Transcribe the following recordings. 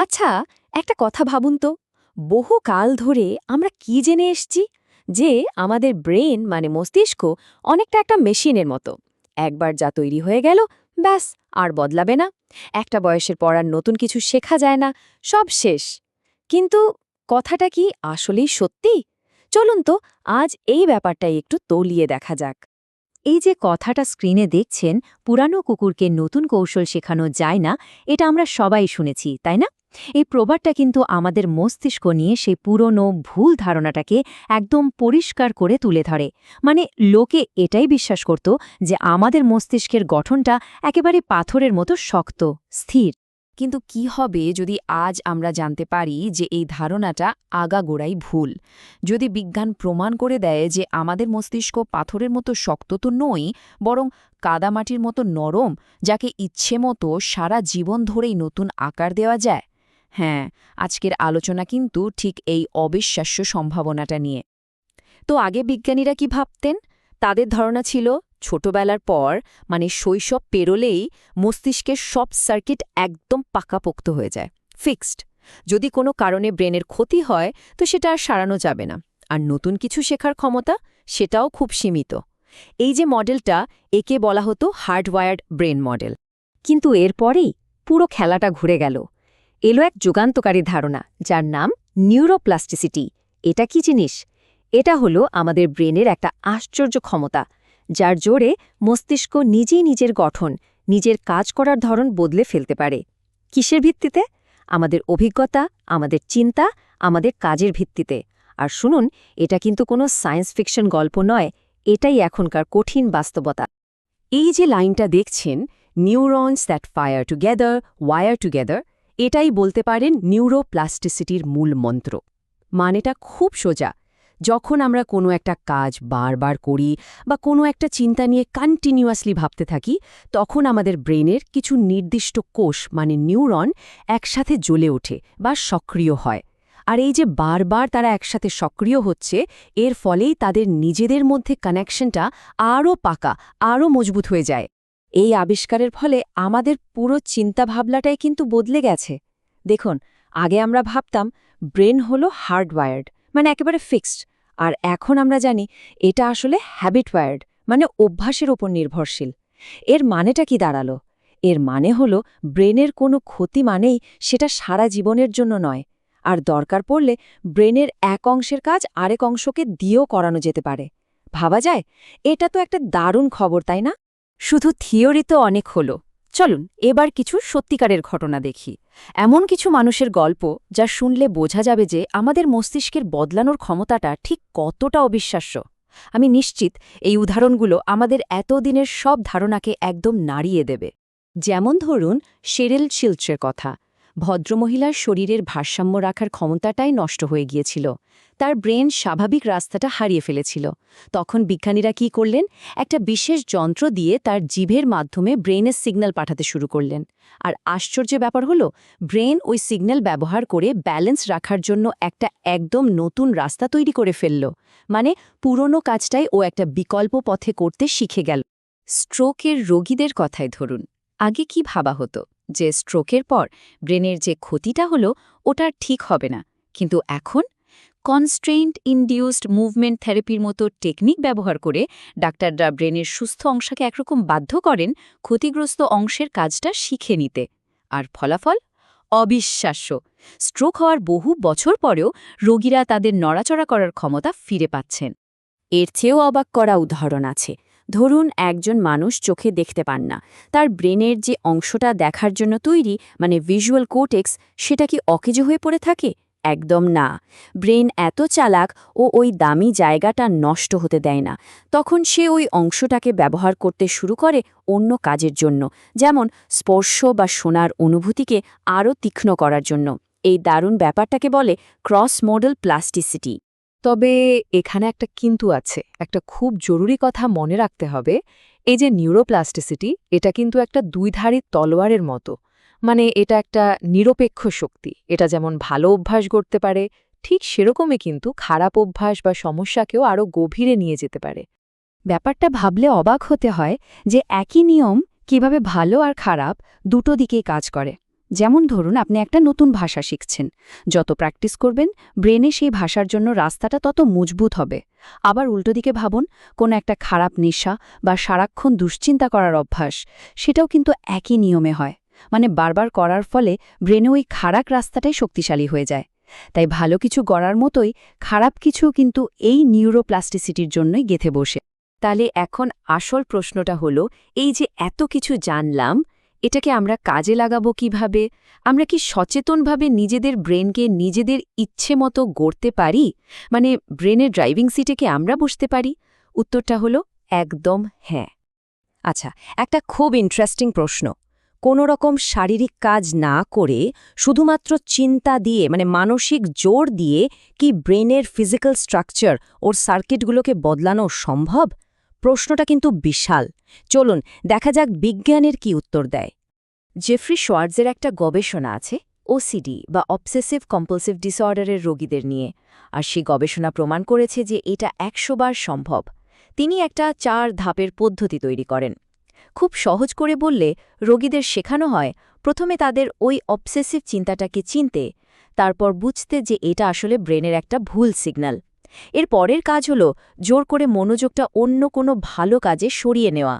আচ্ছা, একটা কথা ভাবুন তো, বহু কাল ধরে আমরা কি জেনে এসছি যে আমাদের ব্রেন মানে মস্তিষ্ক অনেকটা একটা মেশিনের মতো। একবার যা তৈরি হয়ে গেল, ব্যাস, আর বদলাবে না। একটা বয়সের পর আর নতুন কিছু শেখা যায় না, সব শেষ। কিন্তু কথাটা কি আসলেই সত্যি? চলুন তো আজ এই ব্যাপারটাই একটু তলিয়ে দেখা যাক। এই যে কথাটা স্ক্রিনে দেখছেন, পুরানো কুকুরকে নতুন কৌশল শেখানো যায় না, এটা আমরা সবাই শুনেছি, তাই না? এই প্রবাদটা কিন্তু আমাদের মস্তিষ্ক নিয়ে সেই পুরনো ভুল ধারণাটাকে একদম পরিষ্কার করে তুলে ধরে। মানে লোকে এটাই বিশ্বাস করত যে আমাদের মস্তিষ্কের গঠনটা একেবারে পাথরের মতো শক্ত, স্থির। কিন্তু কি হবে যদি আজ আমরা জানতে পারি যে এই ধারণাটা আগাগোড়াই ভুল? যদি বিজ্ঞান প্রমাণ করে দেয় যে আমাদের মস্তিষ্ক পাথরের মতো শক্ত তো নই, বরং কাদামাটির মতো নরম, যাকে ইচ্ছে মতো সারা জীবন ধরেই নতুন আকার দেওয়া যায়। হ্যাঁ, আজকের আলোচনা কিন্তু ঠিক এই অবিশ্বাস্য সম্ভাবনাটা নিয়ে। তো আগে বিজ্ঞানীরা কি ভাবতেন? তাদের ধারণা ছিল ছোটবেলার পর, মানে শৈশব পেরোলেই মস্তিষ্কের সব সার্কিট একদম পাকাপোক্ত হয়ে যায়, ফিক্সড। যদি কোনো কারণে ব্রেনের ক্ষতি হয় তো সেটা আর সারানো যাবে না। আর নতুন কিছু শেখার ক্ষমতা, সেটাও খুব সীমিত। এই যে মডেলটা, একে বলা হতো হার্ডওয়ায়ার্ড ব্রেন মডেল। কিন্তু এরপরেই পুরো খেলাটা ঘুরে গেল। এলো এক যুগান্তকারী ধারণা, যার নাম নিউরোপ্লাস্টিসিটি। এটা কি জিনিস? এটা হলো আমাদের ব্রেনের একটা আশ্চর্য ক্ষমতা, যার জোরে মস্তিষ্ক নিজেই নিজের গঠন, নিজের কাজ করার ধরন বদলে ফেলতে পারে। কিসের ভিত্তিতে? আমাদের অভিজ্ঞতা, আমাদের চিন্তা, আমাদের কাজের ভিত্তিতে। আর শুনুন, এটা কিন্তু কোনো সায়েন্স ফিকশন গল্প নয়, এটাই এখনকার কঠিন বাস্তবতা। এই যে লাইনটা দেখছেন, neurons that fire together wire together, এটাই বলতে পারেন নিউরোপ্লাস্টিসিটির মূল মন্ত্র। মানেটা খুব সোজা। যখন আমরা কোনো একটা কাজ বারবার করি বা কোনো একটা চিন্তা নিয়ে কন্টিনিউয়াসলি ভাবতে থাকি, তখন আমাদের ব্রেনের কিছু নির্দিষ্ট কোষ মানে নিউরন একসাথে জ্বলে ওঠে বা সক্রিয় হয়। আর এই যে বারবার তারা একসাথে সক্রিয় হচ্ছে, এর ফলেই তাদের নিজেদের মধ্যে কানেকশনটা আরও পাকা, আরও মজবুত হয়ে যায়। এই আবিষ্কারের ফলে আমাদের পুরো চিন্তাভাবনাটাই কিন্তু বদলে গেছে। দেখুন, আগে আমরা ভাবতাম ব্রেন হলো হার্ডওয়ায়ার্ড, মানে একেবারে ফিক্সড। আর এখন আমরা জানি এটা আসলে হ্যাবিটওয়ায়ার্ড, মানে অভ্যাসের ওপর নির্ভরশীল। এর মানেটা কি দাঁড়ালো? এর মানে হলো ব্রেনের কোনো ক্ষতি মানেই সেটা সারা জীবনের জন্য নয়। আর দরকার পড়লে ব্রেনের এক অংশের কাজ আরেক অংশকে দিয়েও করানো যেতে পারে। ভাবা যায়? এটা তো একটা দারুণ খবর, তাই না? শুধু থিওরি তো অনেক হলো। চলুন এবার কিছু সত্যিকারের ঘটনা দেখি। এমন কিছু মানুষের গল্প যা শুনলে বোঝা যাবে যে আমাদের মস্তিষ্কের বদলানোর ক্ষমতাটা ঠিক কতটা অবিশ্বাস্য। আমি নিশ্চিত এই উদাহরণগুলো আমাদের এতদিনের সব ধারণাকে একদম নাড়িয়ে দেবে। যেমন ধরুন শেরিল শিলচের কথা। ভদ্রমহিলার শরীরের ভারসাম্য রাখার ক্ষমতাটাই নষ্ট হয়ে গিয়েছিল। তার ব্রেন স্বাভাবিক রাস্তাটা হারিয়ে ফেলেছিল। তখন বিজ্ঞানীরা কি করলেন? একটা বিশেষ যন্ত্র দিয়ে তার জিভের মাধ্যমে ব্রেনের সিগন্যাল পাঠাতে শুরু করলেন। আর আশ্চর্য ব্যাপার হলো, ব্রেন ওই সিগন্যাল ব্যবহার করে ব্যালেন্স রাখার জন্য একটা একদম নতুন রাস্তা তৈরি করে ফেলল। মানে পুরনো কাজটাই ও একটা বিকল্প পথে করতে শিখে গেল। স্ট্রোকের রোগীদের কথাই ধরুন। আগে কি ভাবা হতো যে স্ট্রোকের পর ব্রেনের যে ক্ষতিটা হলো ওটা আর ঠিক হবে না। কিন্তু এখন কনস্ট্রেইনড ইনডিউসড মুভমেন্ট থেরাপির মতো টেকনিক ব্যবহার করে ডাক্তাররা ব্রেনের সুস্থ অংশকে একরকম বাধ্য করেন ক্ষতিগ্রস্ত অংশের কাজটা শিখে নিতে। আর ফলাফল অবিশ্বাস্য। স্ট্রোক হওয়ার বহু বছর পরেও রোগীরা তাদের নড়াচড়া করার ক্ষমতা ফিরে পাচ্ছেন। এর চেয়েও অবাক করা উদাহরণ আছে। ধরুন একজন মানুষ চোখে দেখতে পান না, তার ব্রেনের যে অংশটা দেখার জন্য তৈরি, মানে ভিজুয়াল কোর্টেক্স, সেটা কি অকেজো হয়ে পড়ে থাকে? একদম না। ব্রেন এত চালাক, ও ওই দামি জায়গাটা নষ্ট হতে দেয় না। তখন সে ওই অংশটাকে ব্যবহার করতে শুরু করে অন্য কাজের জন্য, যেমন স্পর্শ বা শোনার অনুভূতিকে আরও তীক্ষ্ণ করার জন্য। এই দারুণ ব্যাপারটাকে বলে ক্রস মোডাল প্লাস্টিসিটি। তবে এখানে একটা কিন্তু আছে, একটা খুব জরুরি কথা মনে রাখতে হবে। এই যে নিউরোপ্লাস্টিসিটি, এটা কিন্তু একটা দুইধারী তলোয়ারের মতো। মানে এটা একটা নিরপেক্ষ শক্তি। এটা যেমন ভালো অভ্যাস গড়তে পারে, ঠিক সেরকমই কিন্তু খারাপ অভ্যাস বা সমস্যাকেও আরও গভীরে নিয়ে যেতে পারে। ব্যাপারটা ভাবলে অবাক হতে হয় যে একই নিয়ম কিভাবে ভালো আর খারাপ দুটো দিকেই কাজ করে। যেমন ধরুন আপনি একটা নতুন ভাষা শিখছেন, যত প্র্যাকটিস করবেন ব্রেনে সেই ভাষার জন্য রাস্তাটা তত মজবুত হবে। আবার উল্টো দিকে ভাবুন, কোনো একটা খারাপ নেশা বা সারাক্ষণ দুশ্চিন্তা করার অভ্যাস, সেটাও কিন্তু একই নিয়মে হয়। মানে বারবার করার ফলে ব্রেনে ওই খারাপ রাস্তাটাই শক্তিশালী হয়ে যায়। তাই ভালো কিছু গড়ার মতোই খারাপ কিছু কিন্তু এই নিউরোপ্লাস্টিসিটির জন্যই গেঁথে বসে। তাহলে এখন আসল প্রশ্নটা হলো, এই যে এত কিছু জানলাম, এটাকে আমরা কাজে লাগাবো কিভাবে? আমরা কি সচেতনভাবে নিজেদের ব্রেনকে নিজেদের ইচ্ছে মতো গড়তে পারি? মানে ব্রেনের ড্রাইভিং সিটে কি আমরা বসতে পারি? উত্তরটা হলো একদম হ্যাঁ। আচ্ছা, একটা খুব ইন্টারেস্টিং প্রশ্ন। কোনো রকম শারীরিক কাজ না করে শুধুমাত্র চিন্তা দিয়ে, মানে মানসিক জোর দিয়ে কি ব্রেনের ফিজিক্যাল স্ট্রাকচার ওর সার্কিটগুলোকে বদলানো সম্ভব? প্রশ্নটা কিন্তু বিশাল। চলুন দেখা যাক বিজ্ঞানের কি উত্তর দেয়। জেফ্রি শোয়ার্টজের একটা গবেষণা আছে ওসিডি বা অবসেসিভ কম্পালসিভ ডিসঅর্ডারের রোগীদের নিয়ে, আর সেই গবেষণা প্রমাণ করেছে যে এটা 100 বার সম্ভব। তিনি একটা 4 ধাপের পদ্ধতি তৈরি করেন। খুব সহজ করে বললে, রোগীদের শেখানো হয় প্রথমে তাদের ওই অবসেসিভ চিন্তাটাকে চিনতে, তারপর বুঝতে যে এটা আসলে ব্রেনের একটা ভুল সিগন্যাল। এর পরের কাজ হলো জোর করে মনোযোগটা অন্য কোনো ভালো কাজে সরিয়ে নেওয়া,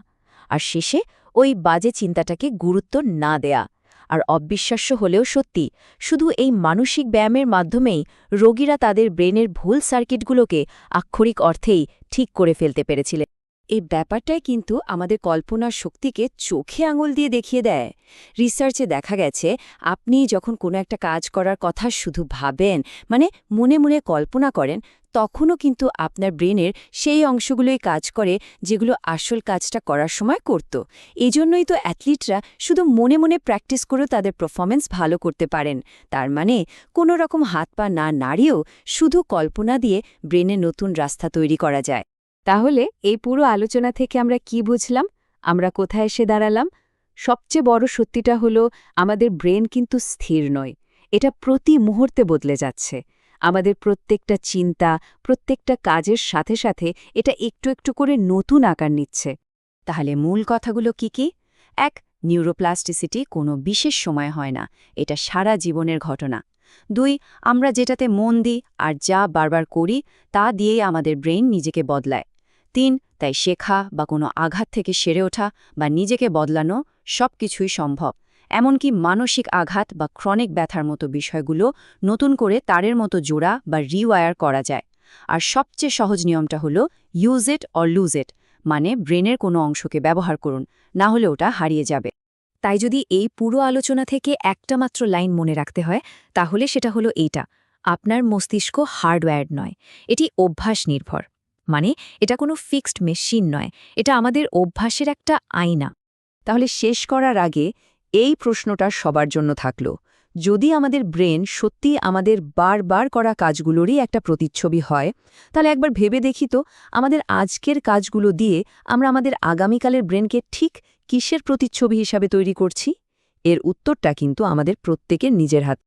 আর শেষে ওই বাজে চিন্তাটাকে গুরুত্ব না দেয়া। আর অবিশ্বাস্য হলেও সত্যি, শুধু এই মানসিক ব্যায়ামের মাধ্যমেই রোগীরা তাদের ব্রেনের ভুল সার্কিটগুলোকে আক্ষরিক অর্থেই ঠিক করে ফেলতে পেরেছিলেন। এই ব্যাপারটাই কিন্তু আমাদের কল্পনার শক্তিকে চোখে আঙুল দিয়ে দেখিয়ে দেয়। রিসার্চে দেখা গেছে, আপনি যখন কোনো একটা কাজ করার কথা শুধু ভাবেন, মানে মনে মনে কল্পনা করেন, তখনও কিন্তু আপনার ব্রেনের সেই অংশগুলোই কাজ করে যেগুলো আসল কাজটা করার সময় করত। এজন্যই তো অ্যাথলিটরা শুধু মনে মনে প্র্যাকটিস করেও তাদের পারফরমেন্স ভালো করতে পারেন। তার মানে কোনো রকম হাত পা না নাড়িয়েও শুধু কল্পনা দিয়ে ব্রেনে নতুন রাস্তা তৈরি করা যায়। তাহলে এই পুরো আলোচনা থেকে আমরা কি বুঝলাম? আমরা কোথায় এসে দাঁড়ালাম? সবচেয়ে বড় সত্যিটা হলো, আমাদের ব্রেন কিন্তু স্থির নয়। এটা প্রতি মুহূর্তে বদলে যাচ্ছে। আমাদের প্রত্যেকটা চিন্তা, প্রত্যেকটা কাজের সাথে সাথে এটা একটু একটু করে নতুন আকার নিচ্ছে। তাহলে মূল কথাগুলো কি কি? 1. নিউরোপ্লাস্টিসিটি কোনো বিশেষ সময় হয় না, এটা সারা জীবনের ঘটনা। 2. আমরা যেটাতে মন দিই আর যা বারবার করি তা দিয়েই আমাদের ব্রেন নিজেকে বদলায়। 3. তাই শেখা বা কোনো আঘাত থেকে সেরে ওঠা বা নিজেকে বদলানো সব কিছুই সম্ভব। এমনকি মানসিক আঘাত বা ক্রনিক ব্যথার মতো বিষয়গুলো নতুন করে তারের মতো জোড়া বা রিওয়ায়ার করা যায়। আর সবচেয়ে সহজ নিয়মটা হলো use it or lose it, মানে ব্রেনের কোনো অংশকে ব্যবহার করুন, না হলে ওটা হারিয়ে যাবে। তাই যদি এই পুরো আলোচনা থেকে একটা মাত্র লাইন মনে রাখতে হয়, তাহলে সেটা হলো এইটা: আপনার মস্তিষ্ক হার্ডওয়্যার্ড নয়, এটি অভ্যাস নির্ভর। মানে এটা কোনো ফিক্সড মেশিন নয়, এটা আমাদের অভ্যাসের একটা আয়না। তাহলে শেষ করার আগে এই প্রশ্নটা সবার জন্য থাকলো, যদি আমাদের ব্রেন সত্যি আমাদের বারবার করা কাজগুলোরই একটা প্রতিচ্ছবি হয়, তাহলে একবার ভেবে দেখি তো, আমাদের আজকের কাজগুলো দিয়ে আমরা আমাদের আগামীকালের ব্রেনকে ঠিক কিসের প্রতিচ্ছবি হিসাবে তৈরি করছি? এর উত্তরটা কিন্তু আমাদের প্রত্যেকের নিজের হাত।